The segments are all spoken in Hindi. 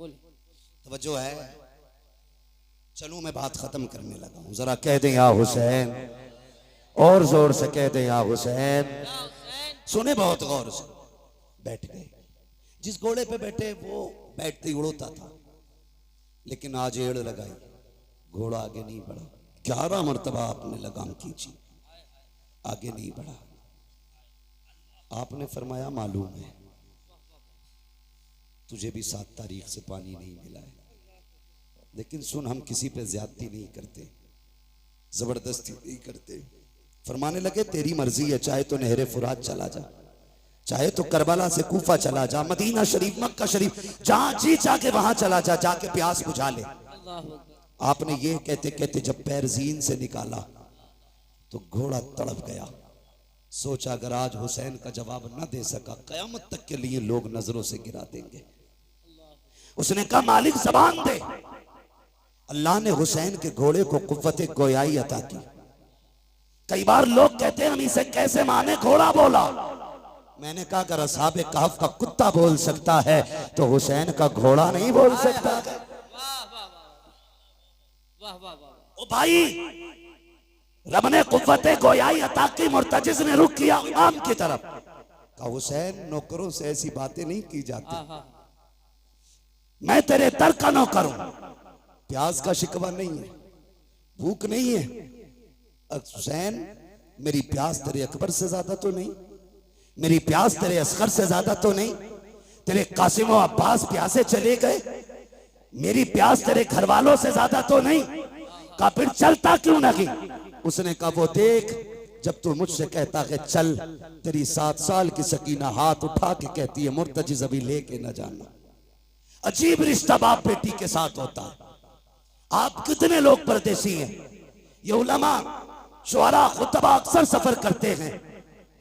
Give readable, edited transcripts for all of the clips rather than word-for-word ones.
तवज्जो है। चलो मैं बात खत्म करने लगा हूं, जरा कह दें या हुसैन, और जोर से कह दें या हुसैन। सुने बहुत गौर से। बैठ गए। जिस घोड़े पे बैठे वो बैठते ही उड़ता था, लेकिन आज एड़ लगाई, घोड़ा आगे नहीं बढ़ा। 11 मरतबा आपने लगाम खींची, आगे नहीं बढ़ा। आपने फरमाया मालूम है तुझे भी 7 तारीख से पानी नहीं मिला है, लेकिन सुन, हम किसी पे ज्यादती नहीं करते, जबरदस्ती नहीं करते। फरमाने लगे तेरी मर्जी है, चाहे तो नहरे फुरात चला जा, चाहे तो करबला से कूफा चला जा, मदीना शरीफ, मक्का शरीफ, जहां जी जाके वहां चला जा, जाके प्यास बुझा ले। आपने ये कहते कहते जब पैर जीन से निकाला तो घोड़ा तड़प गया। सोचा अगर आज हुसैन का जवाब न दे सका, कयामत तक के लिए लोग नजरों से गिरा देंगे। उसने कहा मालिक जबान दे। अल्लाह ने हुसैन के घोड़े को कुव्वत गोयाई अता की। कई बार लोग कहते हैं हम इसे कैसे माने, घोड़ा बोला। मैंने कहा अगर असहाबे कहफ का कुत्ता बोल सकता है तो हुसैन का घोड़ा नहीं बोल सकता। ओ भाई, रब ने कुव्वत गोयाई अता की। मुर्तजिज ने रुख किया आम की तरफ, कहा हुसैन नौकरों से ऐसी बातें नहीं की जाती, मैं तेरे दर का नौकर हूं। प्यास का शिकवा नहीं है, भूख नहीं है। हुसैन मेरी प्यास तेरे अकबर से ज्यादा तो नहीं, मेरी प्यास तेरे असगर से ज्यादा तो नहीं, तेरे कासिम और अब्बास प्यासे चले गए, मेरी प्यास तेरे घर वालों से ज्यादा तो नहीं। कहा फिर चलता क्यों नहीं? उसने कहा वो देख, जब तू मुझसे कहता है चल, तेरी 7 साल की सकीना हाथ उठा के कहती है मुर्तजिज अभी लेके न जाना। अजीब रिश्ता बाप बेटी के साथ होता है। आप कितने लोग परदेसी हैं, ये उलमा शुअरा खुतबा अक्सर सफर करते हैं,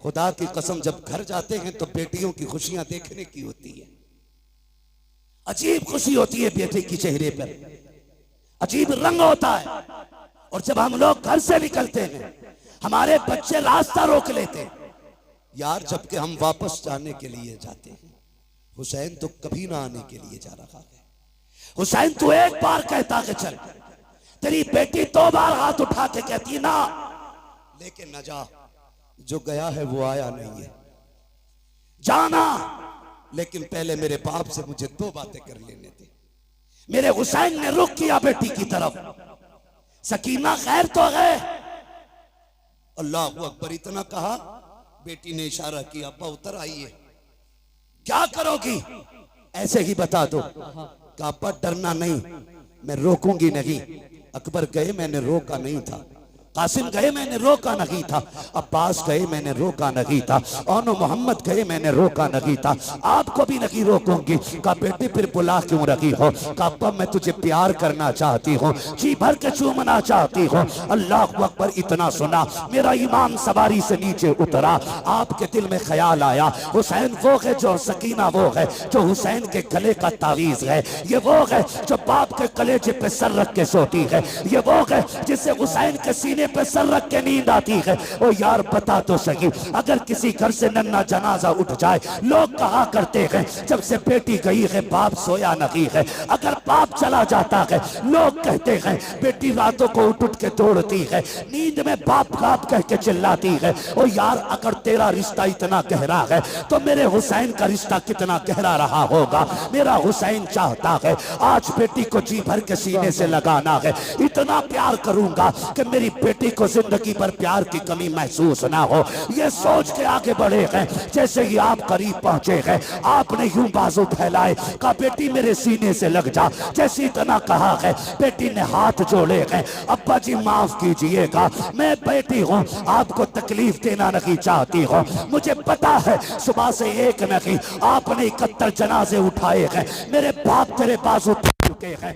खुदा की कसम जब घर जाते हैं तो बेटियों की खुशियां देखने की होती है। अजीब खुशी होती है बेटे की चेहरे पर, अजीब रंग होता है। और जब हम लोग घर से निकलते हैं हमारे बच्चे रास्ता रोक लेते हैं यार, जबकि हम वापस जाने के लिए जाते हैं। हुसैन तो कभी ना आने के लिए जा रहा है। हुसैन तू एक बार कहता कि चल, तेरी बेटी 2 बार हाथ उठा के कहती ना, लेकिन न जा। जो गया है वो आया नहीं है, जाना, लेकिन पहले मेरे बाप से मुझे 2 बातें कर लेने दे। मेरे हुसैन ने रुख किया बेटी की तरफ। सकीना खैर तो गए, अल्लाह अकबर इतना कहा, बेटी ने इशारा किया अब्बा उतर आइए। क्या करोगी? ऐसे ही बता दो। कहा अब्बा डरना नहीं, मैं रोकूंगी नहीं। अकबर गए मैंने रोका नहीं था, कासिम गए मैंने रोका नहीं था, अब्बास गए मैंने रोका नहीं था, ओनो मोहम्मद गए मैंने रोका नहीं था, आपको भी नहीं रोकूंगी। का बेटी फिर बुला क्यों रही हो? का अब्बा मैं तुझे प्यार करना चाहती हूँ, जी भर के चूमना चाहती हूँ। अल्लाह अकबर इतना सुना, मेरा ईमान सवारी से नीचे उतरा। आपके दिल में ख्याल आया हुसैन वो है जो, सकीना वो है जो हुसैन के गले का तावीज है, ये वो है जो बाप के कलेजे पे सर रख के सोती है, ये वो है जिसे हुसैन के सीने पे सर रख के नींद आती है। ओ यार बता तो सही, अगर किसी घर से नन्ना जनाजा उठ जाए, लोग कहा करते हैं जब से बेटी गई है बाप सोया नहीं है। अगर बाप चला जाता है लोग कहते हैं बेटी रातों को उठ उठ के दौड़ती है, नींद में बाप बाप कह के चिल्लाती है। ओ यार अगर तेरा रिश्ता इतना गहरा है तो मेरे हुसैन का रिश्ता कितना गहरा रहा होगा। मेरा हुसैन चाहता है आज बेटी को जी भर के सीने से लगाना है, इतना प्यार करूंगा कि मेरी बेटी को जिंदगी पर प्यार की कमी महसूस ना हो। ये सोच के आगे बढ़े हैं। जैसे ही आप करीब पहुंचे हैं आपने यूं बाजू फैलाए, कहा बेटी मेरे सीने से लग जा। जैसे इतना कहा है बेटी ने हाथ जोड़े हैं, अब्बा जी माफ कीजिएगा, मैं बेटी हूँ, आपको तकलीफ देना नहीं चाहती हूँ। मुझे पता है सुबह से एक नहीं आपने 71 जनाजे उठाए हैं, मेरे बाप तेरे बाजू चुके हैं।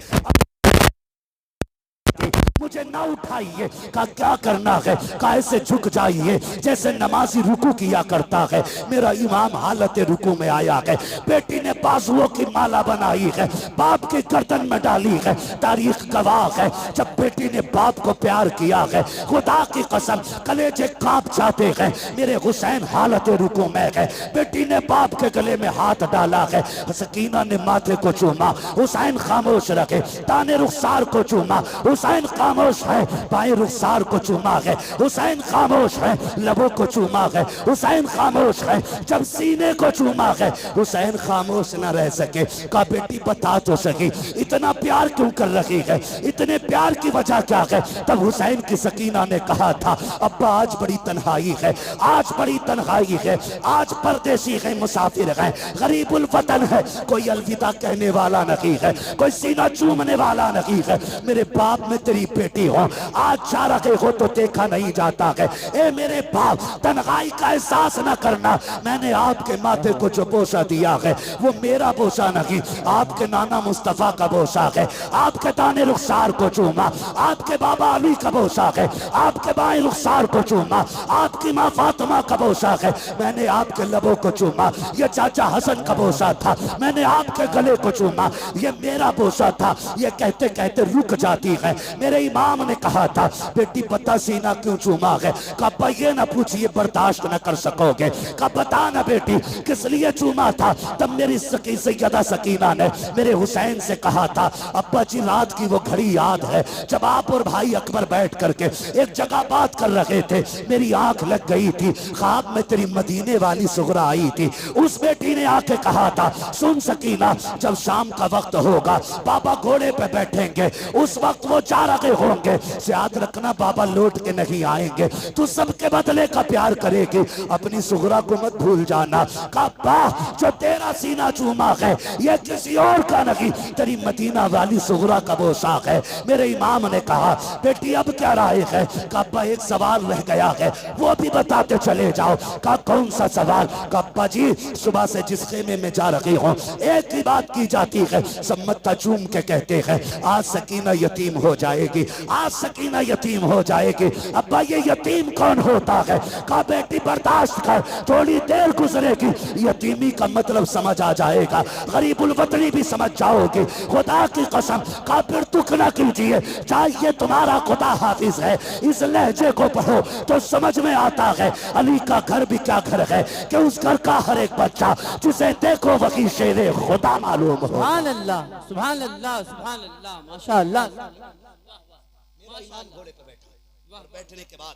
मुझे ना उठाइए। कहा क्या करना है? कहा ऐसे झुक जाइए जैसे नमाजी रुकू किया करता है। मेरा इमाम हालत रुकू में आया है। बेटी ने बाजुओं की माला बनाई है, बाप की गर्दन में डाली है। तारीख गवाह है, जब बेटी ने बाप को प्यार किया है, खुदा की कसम कलेजे कांप जाते हैं। मेरे हुसैन हालत रुकू में है। बेटी ने बाप के गले में हाथ डाला है। सकीना ने माथे को चूमा, हुसैन खामोश रखे। दाने रुखसार को चूमा, हुसैन खामोश है। बाएं रुखसार को चूमा है, हुसैन खामोश है। लबों को चूमा है, हुसैन खामोश है। जब सीने को चूमा है, हुसैन खामोश न रह सके। कहा बेटी बता तो सकी इतना प्यार क्यों कर रही है, इतने प्यार की वजह क्या है? तब हुसैन की सकीना ने कहा था अब्बा आज बड़ी तन्हाई है, आज बड़ी तन्हाई है, आज परदेसी है, मुसाफिर है, गरीबुल वतन है, कोई अलविदा कहने वाला नहीं है, कोई सीना चूमने वाला नहीं है। मेरे बाप में तेरी बेटी हो, आज जा रहे हो तो देखा नहीं जाता है। ए मेरे बाप, तन्हाई का एहसास न करना। मैंने आपके माथे को जो बोसा दिया है वो मेरा बोसा नहीं, आपके नाना मुस्तफा का बोसा है। आपके दाने रुखसार को चूमा, आपके बाबा अली का बोसा है। आपके बाएं रुखसार को चूमा, आपकी माँ फातिमा का बोसा है। मैंने आपके लबों को चूमा, ये चाचा हसन का बोसा था। मैंने आपके गले को चूमा, ये मेरा बोसा था। ये कहते कहते रुक जाती है। मेरे इमाम ने कहा था बेटी पता सीना क्यों चूमा है? कहा ये ना पूछिए, बर्दाश्त न कर सकोगे। कहा बता ना बेटी किस लिए चूमा था? तब मेरी सैयदा सकीना ने मेरे हुसैन से कहा था अब्बा जी रात की वो घड़ी याद है जब आप और भाई अकबर बैठ करके एक जगह बात कर रहे थे। मेरी आंख लग गई थी, ख्वाब में तेरी मदीने वाली सुगरा आई थी। उस बेटी ने आके कहा था सुन सकीना, जब शाम का वक्त होगा बाबा घोड़े पे बैठेंगे, उस वक्त वो जा रहे होंगे, याद रखना बाबा लौट के नहीं आएंगे। तू सबके बदले का प्यार करेगी, अपनी सुगरा को मत भूल जाना। काबा जो तेरा सीना चूमा है ये किसी और का नहीं, तेरी मदीना वाली सुगरा का पोशाक है। मेरे इमाम ने कहा बेटी अब क्या राय है? काबा एक सवाल रह गया है, वो भी बताते चले जाओ। का कौन सा सवाल? काबा जी सुबह से जिस खेमे में जा रही हूँ एक ही बात की जाती है, सब मत्था चूम के कहते हैं आज सकीना यतीम हो जाएगी, आज सकीना यतीम हो जाएगी। अब्बा ये यतीम कौन होता है? कहा बेटी बर्दाश्त कर, थोड़ी देर गुजरेगी, यतीमी का मतलब समझ आ जाएगा, गरीबुल वतनी भी समझ जाओगे। खुदा की कसम का फिर दुख न कीजिए, चाहिए तुम्हारा खुदा हाफिज है। इस लहजे को पढ़ो तो समझ में आता है अली का घर भी क्या घर है कि उस घर का हर एक बच्चा जिसे देखो वही शेरे खुदा मालूम हो। सुभान अल्लाह, सुभान अल्लाह, सुभान अल्लाह, माशाअल्लाह। मेरा इमाम घोड़े पे बैठा और बैठने के बाद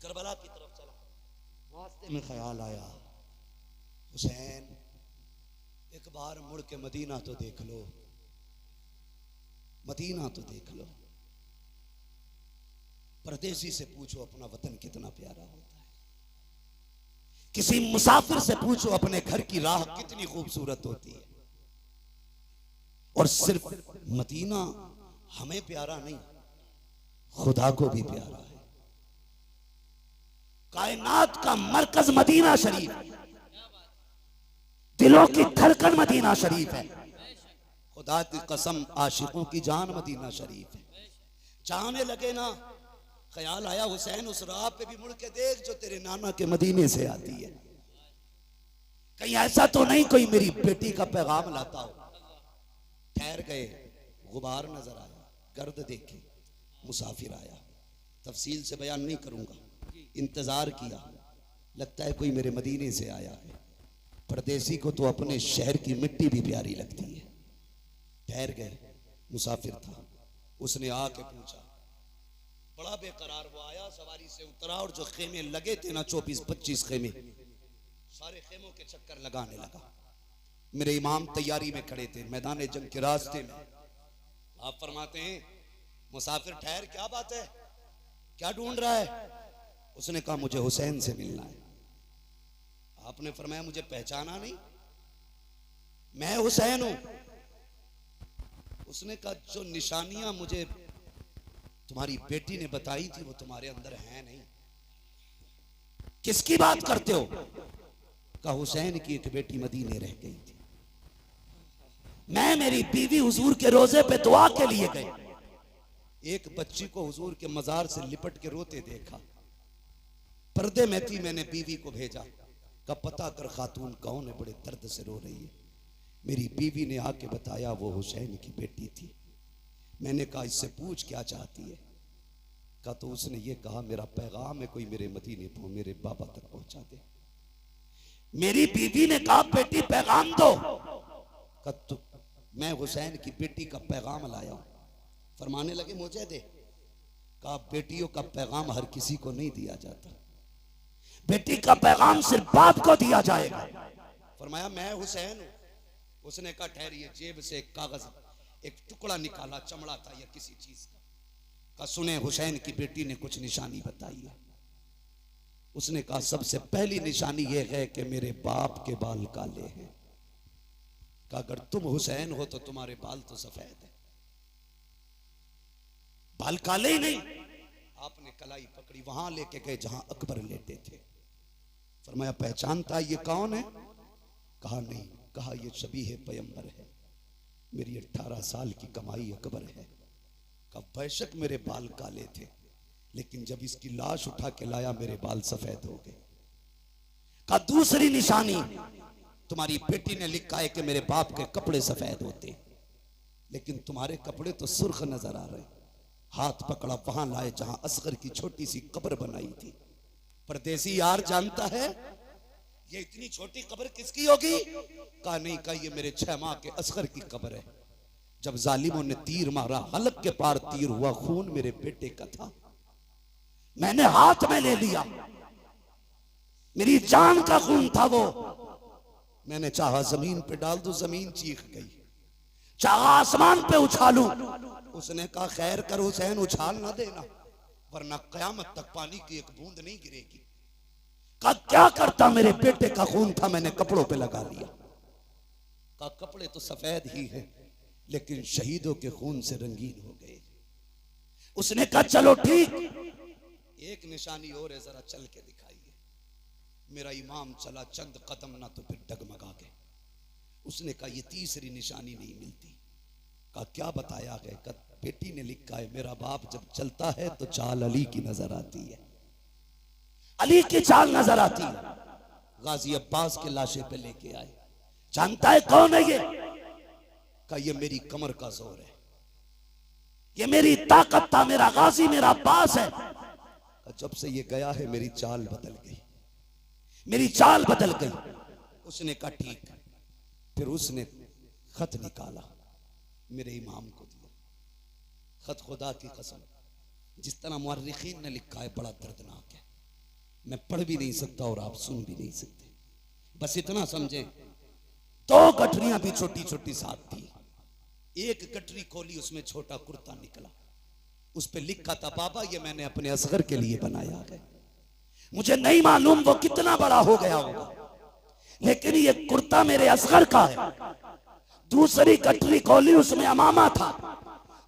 करबला की तरफ चला। रास्ते में ख्याल आया हुसैन एक बार मुड़ के मदीना तो देख लो, मदीना तो देख लो। परदेसी से पूछो अपना वतन कितना प्यारा होता है, किसी मुसाफिर से पूछो अपने घर की राह कितनी खूबसूरत होती है। और सिर्फ मदीना हमें प्यारा नहीं, खुदा को भी प्यारा है। कायनात का मरकज मदीना शरीफ, दिलों की धड़कन मदीना शरीफ है। खुदा की कसम आशिकों की जान मदीना शरीफ है। चाहने लगे ना, ख्याल आया हुसैन उस राह पे भी मुड़ के देख जो तेरे नाना के मदीने से आती है, कहीं ऐसा तो नहीं कोई मेरी बेटी का पैगाम लाता हो। ठहर गए, गुबार नजर आया, गर्द देखी, मुसाफिर आया। तफसील से बयान नहीं करूंगा, इंतजार किया, लगता है कोई मेरे मदीने से आया है। परदेसी को तो अपने शहर की मिट्टी भी प्यारी लगती है। ठहर गए, मुसाफिर था, उसने आके पूछा, बड़ा बेकरार वो आया, सवारी से उतरा और जो खेमे लगे थे ना 24-25 खेमे, सारे खेमों के चक्कर लगाने लगा। मेरे इमाम तैयारी में खड़े थे मैदान जंग के रास्ते में। आप फरमाते हैं मुसाफिर ठहर, क्या बात है, क्या ढूंढ रहा है? उसने कहा मुझे हुसैन से मिलना है। आपने फरमाया मुझे पहचाना नहीं, मैं हुसैन हूं। उसने कहा जो निशानियां मुझे तुम्हारी बेटी ने बताई थी वो तुम्हारे अंदर है नहीं। किसकी बात करते हो? कहा हुसैन की एक बेटी मदीने रह गई थी, मैं मेरी बीवी हुजूर के रोजे पे दुआ के लिए गए, एक बच्ची को हुजूर के मजार से लिपट के रोते देखा। पर्दे में थी, मैंने बीवी को भेजा, का पता कर खातून कौन है, बड़े दर्द से रो रही है। मेरी बीवी ने आके बताया वो हुसैन की बेटी थी। मैंने कहा इससे पूछ क्या चाहती है? का तो उसने ये कहा मेरा पैगाम है, कोई मेरे मदीने पर मेरे बाबा तक पहुंचा दे। मेरी बीवी ने कहा बेटी पैगाम दो। का तो मैं हुसैन की बेटी का पैगाम लाया हूं। फरमाने लगे मुझे दे। कहा बेटियों का पैगाम हर किसी को नहीं दिया जाता, बेटी का पैगाम सिर्फ बाप को दिया जाएगा। फरमाया मैं हुसैन हूं। उसने कहा ठहरिए, जेब से एक कागज, एक टुकड़ा निकाला, चमड़ा था या किसी चीज का सुने हुसैन की बेटी ने कुछ निशानी बताई है। उसने कहा सबसे पहली निशानी यह है कि मेरे बाप के बाल काले हैं। कहा अगर तुम हुसैन हो तो तुम्हारे बाल तो सफेद है, बाल काले ही नहीं। आपने कलाई पकड़ी, वहां लेके गए जहां अकबर लेटे थे। फरमाया पहचानता ये कौन है? कहा नहीं। कहा ये शबीह पैगंबर है, मेरी 18 साल की कमाई अकबर है। कहा बेशक मेरे बाल काले थे, लेकिन जब इसकी लाश उठा के लाया मेरे बाल सफेद हो गए। कहा दूसरी निशानी, तुम्हारी बेटी ने लिखा है कि मेरे बाप के कपड़े सफेद होते, लेकिन तुम्हारे कपड़े तो सुर्ख नजर आ रहे। हाथ पकड़ा, वहां लाए जहां असगर की छोटी सी कब्र बनाई थी। परदेसी यार जानता है ये इतनी छोटी कब्र किसकी होगी? कहा नहीं। कहा ये मेरे 6 माह के असगर की कब्र है। जब जालिमों ने तीर मारा, हलक के पार तीर हुआ, खून मेरे बेटे का था, मैंने हाथ में ले लिया, मेरी जान का खून था वो। मैंने चाहा जमीन पे डाल दूं, जमीन चीख गई, चाहा आसमान पे उछालूं। उसने कहा खैर कर हुसैन, उछाल ना देना, वरना कयामत तक पानी की एक बूंद नहीं गिरेगी। कहा क्या करता, मेरे बेटे का खून था, मैंने कपड़ों पे लगा लिया। कहा कपड़े तो सफेद ही हैं, लेकिन शहीदों के खून से रंगीन हो गए। उसने कहा चलो ठीक, एक निशानी और है, जरा चल के दिखाइए। मेरा इमाम चला चंद कदम, ना तो फिर डगमगा गए। उसने कहा ये तीसरी निशानी नहीं मिलती। कहा क्या बताया है? कहा बेटी ने लिखा है मेरा बाप जब चलता है तो चाल अली की नजर आती है, अली की चाल नजर आती है। गाजी अब्बास के लाशे पे लेके आए। जानता है कौन है ये? कहा ये मेरी कमर का जोर है, ये मेरी ताकत था, मेरा गाजी मेरा अब्बास है। जब से ये गया है मेरी चाल बदल गई, मेरी चाल बदल गई। उसने कहा ठीक। फिर उसने खत निकाला, मेरे इमाम को दिया। खत खुदा की कसम जिस तरह मुअर्रिखीन ने लिखा है बड़ा दर्दनाक है, मैं पढ़ भी नहीं सकता और आप सुन भी नहीं सकते। बस इतना समझें, 2 गठरियां भी छोटी छोटी साथ थी। एक गठरी खोली, उसमें छोटा कुर्ता निकला, उस पे लिखा था बाबा ये मैंने अपने असगर के लिए बनाया है, मुझे नहीं मालूम वो कितना बड़ा हो गया होगा, लेकिन ये कुर्ता मेरे असगर का है। दूसरी गठरी खोली, उसमें अमामा था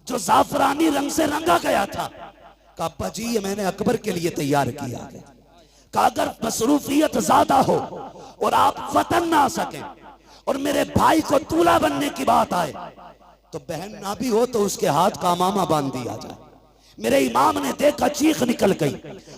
जो जाफरानी रंग से रंगा गया था। कहा अब्बा जी ये मैंने अकबर के लिए तैयार किया है। कहा अगर मसरूफियत ज्यादा हो और आप वतन ना आ सके और मेरे भाई को दूल्हा बनने की बात आए, तो बहन ना भी हो तो उसके हाथ का अमामा बांध दिया जाए। मेरे इमाम ने देखा, चीख निकल गई।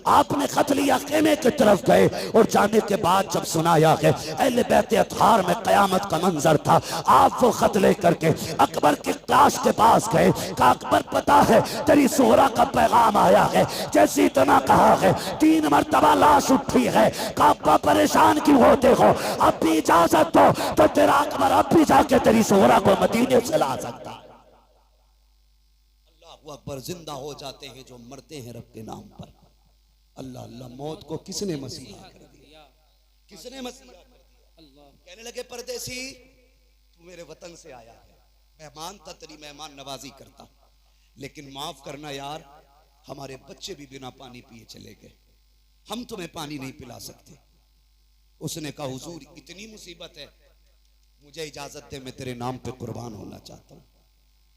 आपने खत लिया, खेमे की तरफ गए और जाने के बाद जब सुनाया कि अहले बैत अतहार में कयामत का मंजर था, आप वो खत लेकर के अकबर की लाश के पास गए। कहा अकबर पता है तेरी सोहरा का पैगाम आया है, जैसे इतना कहा है 3 मरतबा लाश उठी है। कहा अब्बा परेशान क्यों होते हो, अब भी इजाजत दो तो तेरा अकबर अब भी जाके तेरी सोहरा को मदीने से ला सकता है। वो अकबर जिंदा हो जाते हैं जो मरते हैं रब के नाम पर। अल्लाह अल्लाह, मौत को किसने मसीहा कर दिया, किसने मसीहा कर दिया। कहने लगे परदेसी तू मेरे वतन से आया है, मेहमान था, तेरी मेहमान नवाजी करता, लेकिन माफ करना यार हमारे बच्चे भी बिना पानी पिए चले गए, हम तुम्हें पानी नहीं पिला सकते। उसने कहा हुजूर इतनी मुसीबत है, मुझे इजाजत दे, मैं तेरे नाम पे कुर्बान होना चाहता हूं।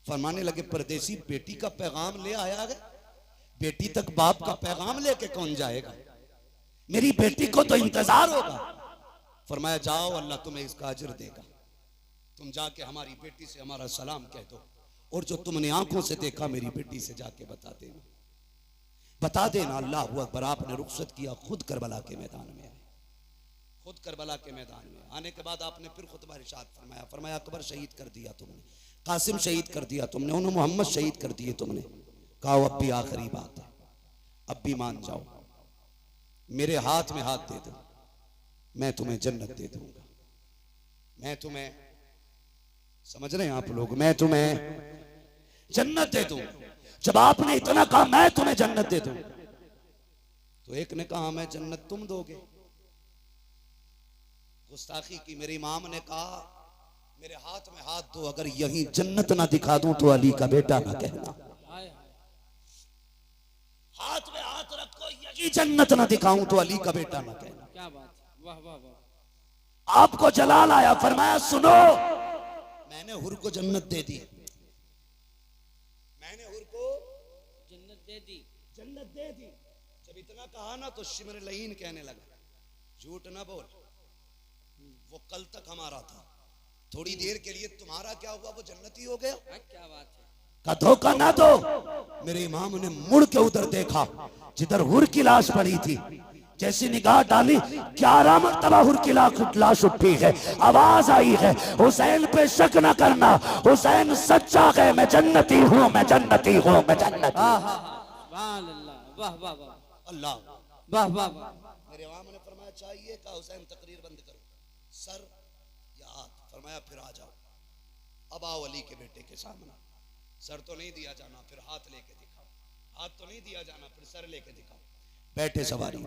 फरमाने लगे परदेसी बेटी का पैगाम ले आया है, बेटी तक बाप का पैगाम लेके कौन जाएगा, मेरी बेटी को तो इंतजार होगा। फरमाया जाओ अल्लाह तुम्हें इसका अजर देगा, तुम जाके हमारी बेटी से हमारा सलाम कह दो और जो तुमने आंखों से देखा मेरी बेटी से जाके बता देना, बता देना। अल्लाह अकबर। आपने रुखसत किया, खुद करबला के मैदान में आए। खुद करबला के मैदान में आने के बाद आपने फिर खुतबा इरशाद फरमाया। फरमाया अकबर शहीद कर दिया तुमने, कासिम शहीद कर दिया तुमने, उन्होंने मोहम्मद शहीद कर दिए तुमने। कहा अब भी आखिरी बात है, अब भी मान जाओ, मेरे हाथ में हाथ दे दो, मैं तुम्हें जन्नत दे दूंगा। मैं तुम्हें, समझ रहे हैं आप लोग, मैं तुम्हें जन्नत दे दूं। जब आपने इतना कहा मैं तुम्हें जन्नत दे दूं, तो एक ने कहा मैं जन्नत तुम दोगे। गुस्ताखी की। मेरे इमाम ने कहा मेरे हाथ में हाथ दो, अगर यही जन्नत ना दिखा दूं तो अली का बेटा ना कहना। हाथ में हाथ रखो, यही जन्नत ना दिखाऊं तो अली का बेटा ना कहना। क्या बात, वाह वाह वाह। आपको जलाल आया, फरमाया सुनो, मैंने हुर को जन्नत दे दी, मैंने हुर को जन्नत दे दी, जन्नत दे दी। जब इतना कहा ना तो शिमर लईन कहने लगा झूठ ना बोल, वो कल तक हमारा था, थोड़ी देर के लिए तुम्हारा क्या हुआ, वो जन्नती हो गया। क्या बात है। का धोखा ना दो। मेरे इमाम ने मुड़ के उधर देखा जिधर हुर की लाश पड़ी थी। जैसी निगाह डाली, 11 मरतबा हुर की लाश उठी है। आवाज आई है हुसैन पे शक न करना, हुसैन सच्चा है, मैं जन्नती हूँ, मैं जन्नती हूँ, मैं जन्नती हूँ। वाह वाह वाह, अल्लाह वाह वाह वाह। मेरे इमाम ने फरमाया चाहिए का हुसैन तकरीर बंद करो, सर या हाथ। फरमाया फिर आ जाओ, अब आओ अली के बेटे के सामने। सर तो नहीं दिया जाना, फिर हाथ लेके दिखाओ, हाथ तो नहीं दिया जाना, फिर सर लेके दिखाओ। बैठे सवारी,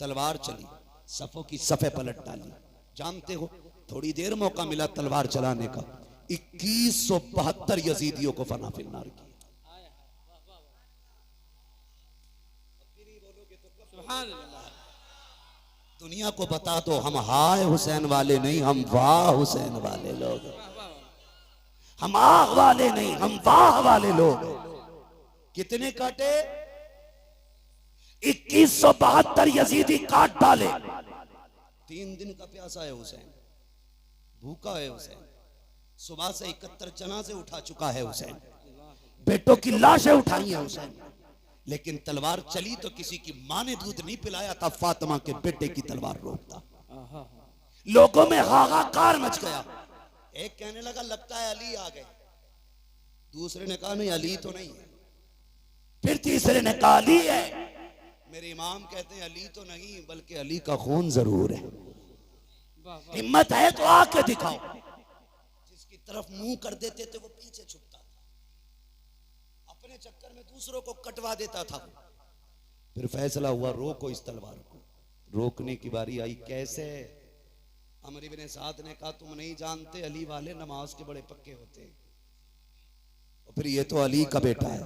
तलवार चली, सफों की सफे पलट डाली। जानते हो थोड़ी देर मौका मिला तलवार चलाने का, 2172 यजीदियों को फना फिन्नार किया। दुनिया को बता दो हम हाय हुसैन वाले नहीं, हम वाह हुसैन वाले लोग, हम आह वाले नहीं, हम वाह वाले लोग। कितने काटे? 2172 यजीदी काट डाले। 3 दिन का प्यासा है हुसैन, भूखा है हुसैन, सुबह से 71 जनाजे उठा चुका है हुसैन, बेटों की लाशें उठाई है हुसैन। लेकिन तलवार चली तो किसी की मां ने दूध नहीं पिलाया था, फातिमा के बेटे की तलवार रोकता। लोगों में हाहाकार मच गया। एक कहने लगा लगता है अली आ गए, दूसरे ने कहा नहीं अली तो नहीं है, फिर तीसरे ने कहा अली है। मेरे इमाम कहते हैं अली तो नहीं बल्कि अली का खून जरूर है। हिम्मत है तो आके दिखाओ। जिसकी तरफ मुंह कर देते थे वो पीछे छुपता था, अपने चक्कर में दूसरों को कटवा देता था। फिर फैसला हुआ रोको इस तलवार को। रोकने की बारी आई, कैसे? अमर इब्ने साद ने कहा तुम नहीं जानते अली वाले नमाज के बड़े पक्के होते हैं। और फिर ये तो अली का बेटा है,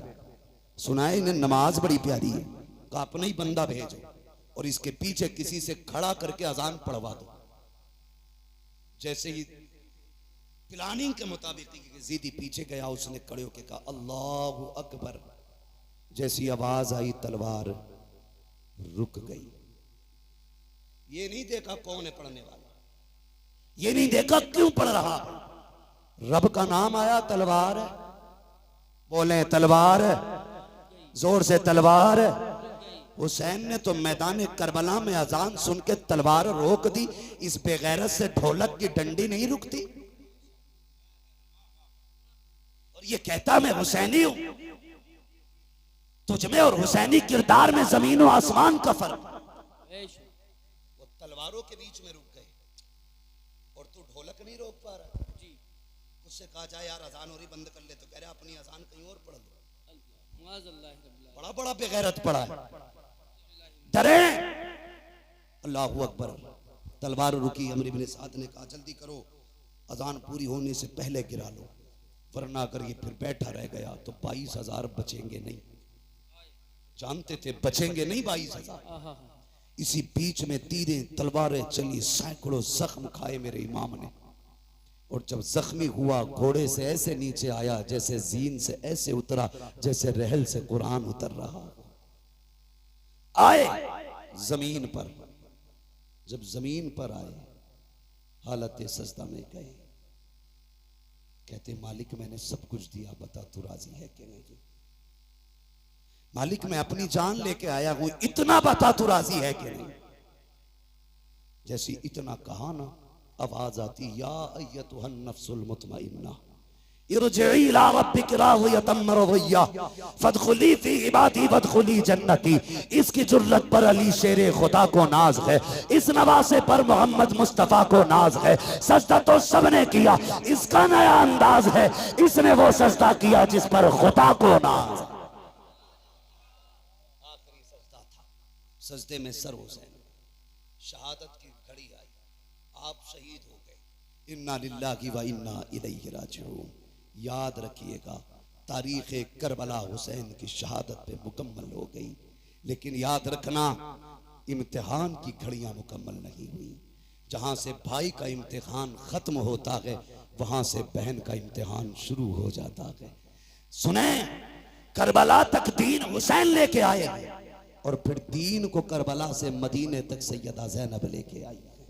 सुनाए इन्हें नमाज बड़ी प्यारी है, कहा अपना ही बंदा भेजो और इसके पीछे किसी से खड़ा करके अजान पढ़वा दो। जैसे ही प्लानिंग के मुताबिक जीदी पीछे गया, उसने खड़े होकर कहा अल्लाहु अकबर। जैसी आवाज आई तलवार रुक गई। ये नहीं देखा कौन है पढ़ने वाला, ये नहीं देखा क्यों पढ़ रहा, रब का नाम आया तलवार। बोले तलवार, जोर से तलवार। हुसैन ने तो मैदान करबला में अजान सुन के तलवार रोक दी। इस बेगैरत से ढोलक की डंडी नहीं रुकती। और ये कहता मैं हुसैनी हूं। तुझमें और हुसैनी किरदार में जमीन और आसमान का फर्क। वो तलवारों के बीच में रुक गए और तू ढोलक नहीं रोक पा रहा। उससे कहा जाए यार अजान हो रही बंद कर ले, तो कह रहा अपनी अजान कहीं और पढ़ लो। बड़ा बड़ा बेगैरत पड़ा है। डरे अल्लाहू अकबर। तलवार रुकी। अमर इब्ने साद ने कहा जल्दी करो, अजान पूरी होने से पहले गिरा लो, वरना अगर ये फिर बैठा रह गया तो 22,000 बचेंगे नहीं। जानते थे बचेंगे नहीं 22,000। इसी बीच में तीरें तलवारें चली, सैकड़ों जख्म खाए मेरे इमाम ने। और जब जख्मी हुआ घोड़े से ऐसे नीचे आया जैसे जीन से ऐसे उतरा जैसे रहल से कुरान उतर रहा। आए जमीन पर, जब जमीन पर आए हालत सजदा में गए। कहते मालिक मैंने सब कुछ दिया, बता तू राजी है कि नहीं? मालिक मैं अपनी जान लेके आया हूं, इतना बता तू राजी है कि नहीं? जैसी इतना कहा ना, आवाज आती या अय्यतुहन नफ्सुल मुतमइन्ना इरजिई इला रब्बिकी रादियतम मरदिया फदखुली फी इबादी वदखुली जन्नती। इसकी जुर्रत पर अली शेरे खुदा को नाज है, इस नवासे पर मोहम्मद मुस्तफा को नाज है। सजदा तो सबने किया, इसका नया अंदाज है, इसने वो सजदा किया जिस पर खुदा को नाज। आखिरी सजदा था, सजदे में सर हुसैन, शहादत की घड़ी आई, आप शहीद हो गए। इन्ना लिल्लाहि व इन्ना इलैहि राजिऊन। याद रखिएगा तारीख करबला हुसैन की शहादत पे मुकम्मल हो गई, लेकिन याद रखना इम्तिहान की घड़ियां मुकम्मल नहीं हुई। जहां से भाई का इम्तिहान खत्म होता है, वहां से बहन का इम्तिहान शुरू हो जाता है। सुने, करबला तक दीन हुसैन लेके आए और फिर दीन को करबला से मदीने तक सैयदा ज़ैनब लेके आई है।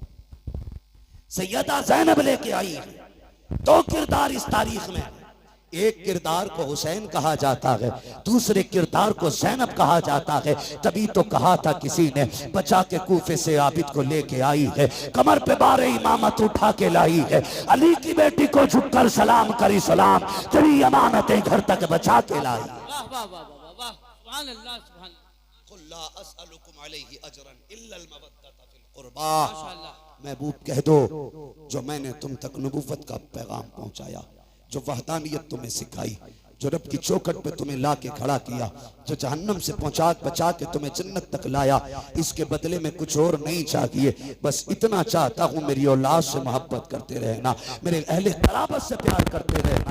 सैयदा ज़ैनब लेके आई है। दो किरदार इस तारीख में, एक किरदार को हुसैन कहा जाता है, दूसरे किरदार को ज़ैनब कहा जाता है। तभी तो कहा था किसी ने, बचा के कूफे से आबिद को लेके आई है, कमर पे बारे इमामत उठा के लाई है, अली की बेटी को झुककर सलाम करी सलाम, तेरी अमानतें घर तक बचा के लाई। वाह वाह वाह वाह वाह, सुभान अल्लाह सुभान अल्लाह। कुल ला अस्अलुकुम अलैहि अजरन इल्ला अल मवद्दता फिल कुर्बा। माशाअल्लाह। महबूब कह दो, जो मैंने तुम तक नबूवत का पैगाम पहुंचाया, जो वहदानियत तुम्हें सिखाई, जो रब की चौखट पे तुम्हें ला के खड़ा किया, जो जहन्नम से पहुंचा बचा के तुम्हें जन्नत तक लाया, इसके बदले में कुछ और नहीं चाहिए। बस इतना चाहता हूं, मेरी औलाद से मोहब्बत करते रहना, मेरे अहले क़राबत से प्यार करते रहना।